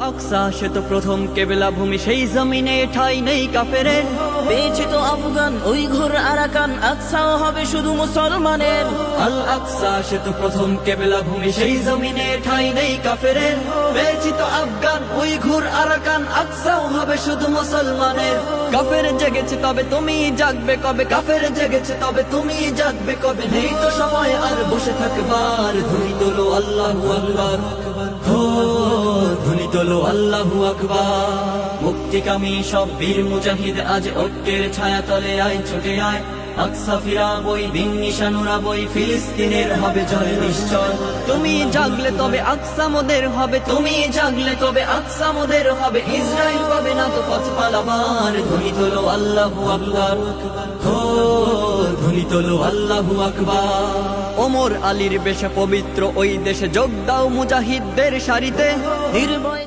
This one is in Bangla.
আকসা সে তো প্রথম কেবলা ভূমি, সেই জমিনে ঠাই নেই কাফেরের। পেয়েছে তো আফগান উইঘুর আরাকান, আকসাও হবে শুধু মুসলমানের। আল আকসা সে তো প্রথম কেবলা ভূমি, সেই জমিনে ঠাই নেই কাফেরের। পেয়েছি তো আফগান উইঘুর আরাকান, আকসাও হবে শুধু মুসলমানের। কাফের জেগেছে তবে তুমি জাগবে কবে, কাফের জেগেছে তবে তুমি জাগবে কবে। নেই তো সময় আর বসে থাকবার, ধ্বনি তোলো আল্লাহু আকবার, হো ধ্বনি তোলো আল্লাহু আকবার। মুক্তিকামী সব বীর মুজাহিদ আজ ঐক্যের ছায়া তলে আয়, ছুটে আয়। আকসা ফিরাবই, দিন নিশান উড়াবই, ফিলিস্তিনের হবে জয় নিশ্চয়। তুমি জাগলে তবে আকসা মোদের হবে, তুমি জাগলে তবে আকসা মোদের হবে। ইসরায়েল পাবে না তো পথ পালাবার, ধ্বনি তোলো আল্লাহু আকবার, হো ধ্বনি তোলো আল্লাহু আকবার। ওমর আলীর বেশে পবিত্র ওই দেশে যোগ দাও মুজাহিদদের সারিতে, নির্ভয়